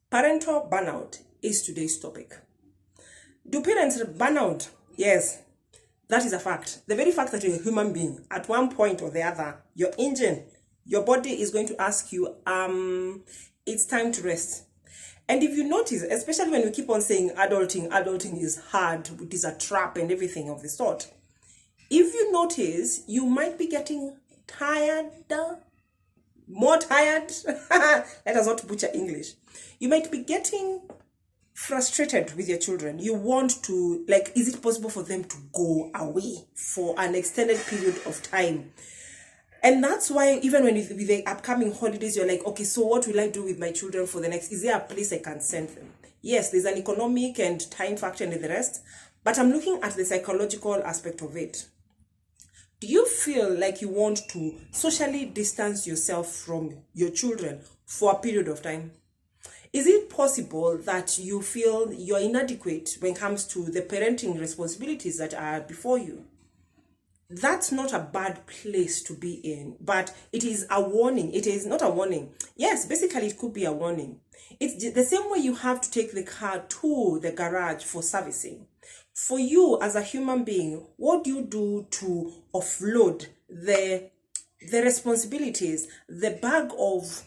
Parental burnout is today's topic. Do parents burn out? Yes, that is a fact. The very fact that you're a human being, at one point or the other, your engine, your body is going to ask you, it's time to rest. And if you notice, especially when you keep on saying adulting is hard, it is a trap and everything of the sort. If you notice, you might be getting tired, more tired. Let us not butcher English. You might be getting frustrated with your children. You want to, like, is it possible for them to go away for an extended period of time? And that's why even when with the upcoming holidays, you're like, okay, so what will I do with my children for the next? Is there a place I can send them? Yes, there's an economic and time factor and the rest, but I'm looking at the psychological aspect of it. Do you feel like you want to socially distance yourself from your children for a period of time? Is it possible that you feel you're inadequate when it comes to the parenting responsibilities that are before you? That's not a bad place to be in, but it is a warning. It is not a warning. Yes, basically it could be a warning. It's the same way you have to take the car to the garage for servicing. For you as a human being, what do you do to offload the responsibilities, the bag of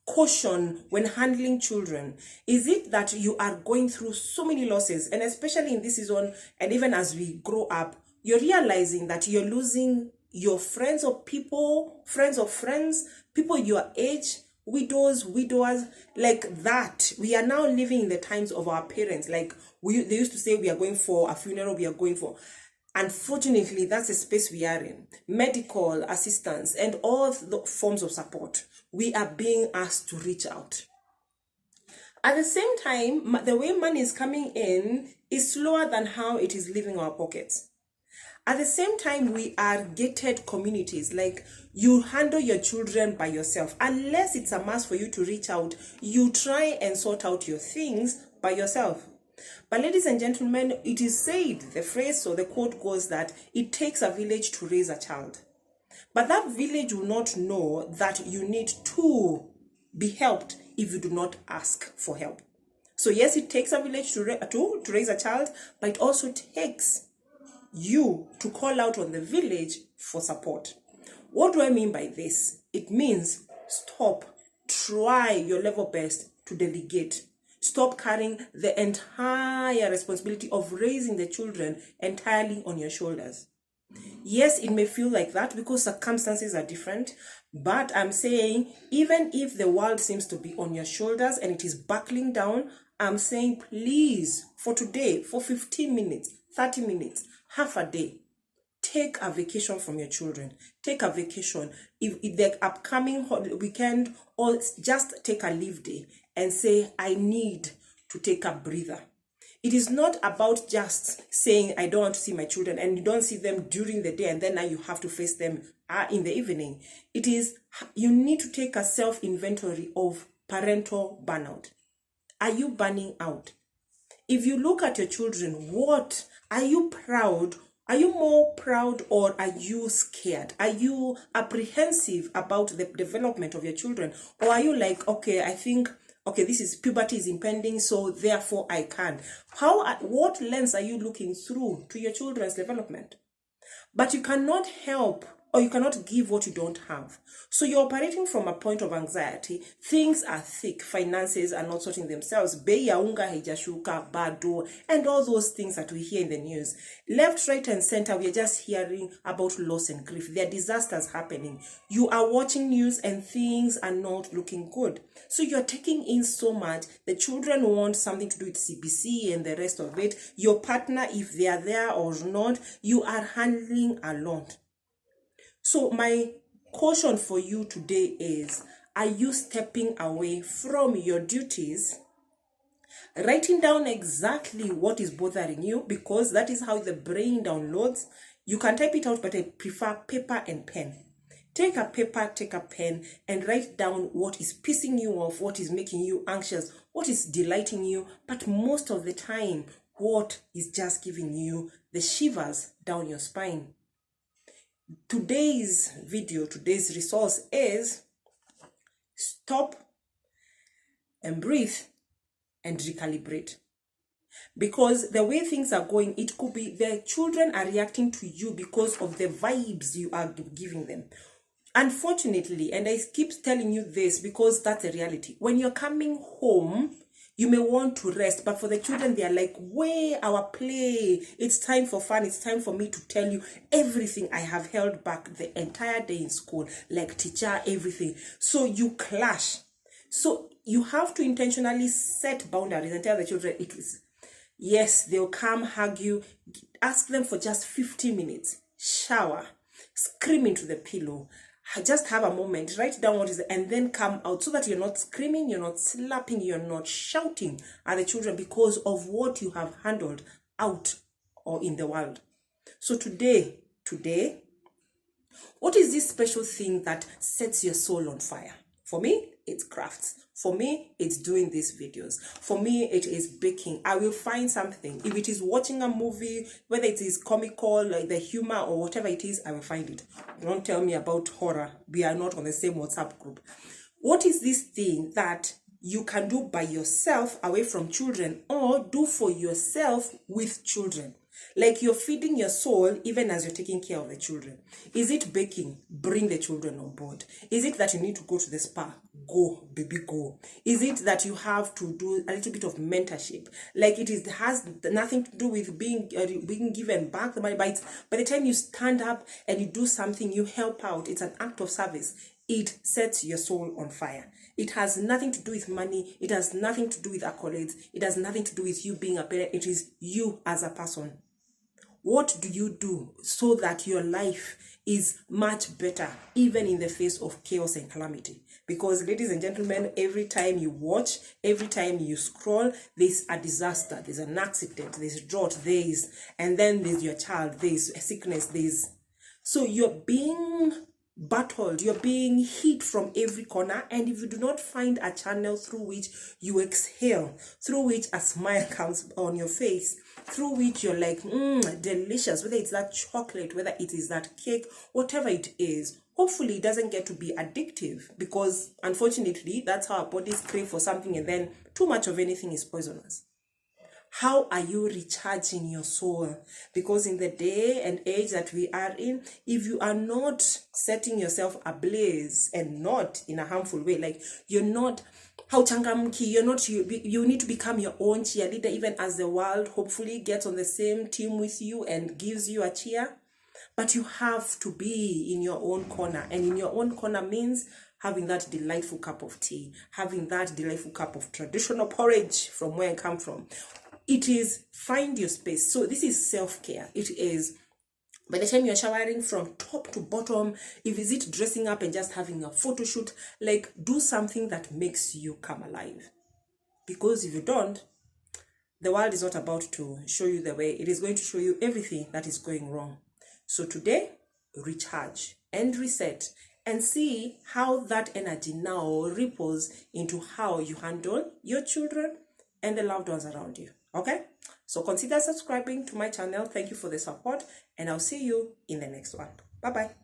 caution when handling children? Is it that you are going through so many losses, and especially in this season, and even as we grow up, you're realizing that you're losing your friends or people, friends of friends, people your age, widows, widowers, like that. We are now living in the times of our parents. Like they used to say, we are going for a funeral, we are going for. Unfortunately, that's the space we are in. Medical assistance and all the forms of support, we are being asked to reach out. At the same time, the way money is coming in is slower than how it is leaving our pockets. At the same time, we are gated communities, like you handle your children by yourself. Unless it's a must for you to reach out, you try and sort out your things by yourself. But ladies and gentlemen, it is said, the phrase or the quote goes that it takes a village to raise a child. But that village will not know that you need to be helped if you do not ask for help. So yes, it takes a village to raise a child, but it also takes you to call out on the village for support. What do I mean by this? It means stop, try your level best to delegate. Stop carrying the entire responsibility of raising the children entirely on your shoulders. Yes, it may feel like that because circumstances are different, but I'm saying even if the world seems to be on your shoulders and it is buckling down, I'm saying please, for today, for 15 minutes, 30 minutes, half a day, take a vacation from your children. Take a vacation. If the upcoming weekend, or just take a leave day and say, I need to take a breather. It is not about just saying, I don't want to see my children, and you don't see them during the day, and then now you have to face them in the evening. It is, you need to take a self-inventory of parental burnout. Are you burning out? If you look at your children, what are you proud? Are you more proud or are you scared? Are you apprehensive about the development of your children? Or are you like, okay, I think, okay, this is puberty is impending, so therefore I can. What lens are you looking through to your children's development? But you cannot help, or you cannot give what you don't have. So you're operating from a point of anxiety. Things are thick. Finances are not sorting themselves. Bei ya unga haijashuka, bado, and all those things that we hear in the news. Left, right, and center, we are just hearing about loss and grief. There are disasters happening. You are watching news and things are not looking good. So you're taking in so much. The children want something to do with CBC and the rest of it. Your partner, if they are there or not, you are handling a lot. So my caution for you today is, are you stepping away from your duties, writing down exactly what is bothering you, because that is how the brain downloads. You can type it out, but I prefer paper and pen. Take a paper, take a pen, and write down what is pissing you off, what is making you anxious, what is delighting you, but most of the time, what is just giving you the shivers down your spine. Today's video, today's resource is stop and breathe and recalibrate. Because the way things are going, it could be the children are reacting to you because of the vibes you are giving them. Unfortunately, and I keep telling you this because that's a reality, when you're coming home, you may want to rest, but for the children, they are like, where our play? It's time for fun. It's time for me to tell you everything I have held back the entire day in school, like teacher, everything. So you clash. So you have to intentionally set boundaries and tell the children it is. Yes, they'll come, hug you, ask them for just 15 minutes, shower, scream into the pillow, just have a moment, write down what is it, and then come out, so that you're not screaming, you're not slapping, you're not shouting at the children because of what you have handled out or in the world. So today, what is this special thing that sets your soul on fire? For me, it's crafts. For me, it's doing these videos. For me, it is baking. I will find something. If it is watching a movie, whether it is comical, like the humor or whatever it is, I will find it. Don't tell me about horror. We are not on the same WhatsApp group. What is this thing that you can do by yourself away from children, or do for yourself with children? Like you're feeding your soul even as you're taking care of the children. Is it baking? Bring the children on board. Is it that you need to go to the spa? Go, baby, go. Is it that you have to do a little bit of mentorship? Like it has nothing to do with being given back the money, but by the time you stand up and you do something, you help out. It's an act of service. It sets your soul on fire. It has nothing to do with money. It has nothing to do with accolades. It has nothing to do with you being a parent. It is you as a person. What do you do so that your life is much better, even in the face of chaos and calamity? Because, ladies and gentlemen, every time you watch, every time you scroll, there's a disaster, there's an accident, there's drought, and then there's your child, there's a sickness, So you're being battled, you're being hit from every corner, and if you do not find a channel through which you exhale, through which a smile comes on your face, through which you're like, delicious, whether it's that chocolate, whether it is that cake, whatever it is, hopefully it doesn't get to be addictive, because unfortunately that's how our bodies crave for something, and then too much of anything is poisonous. How are you recharging your soul? Because in the day and age that we are in, if you are not setting yourself ablaze, and not in a harmful way, like you're not, you need to become your own cheerleader, even as the world hopefully gets on the same team with you and gives you a cheer. But you have to be in your own corner, and in your own corner means having that delightful cup of tea, having that delightful cup of traditional porridge from where I come from. It is find your space. So this is self-care. It is by the time you're showering from top to bottom, if is it dressing up and just having a photo shoot, like do something that makes you come alive. Because if you don't, the world is not about to show you the way. It is going to show you everything that is going wrong. So today, recharge and reset and see how that energy now ripples into how you handle your children and the loved ones around you. Okay? So consider subscribing to my channel. Thank you for the support, and I'll see you in the next one. Bye-bye.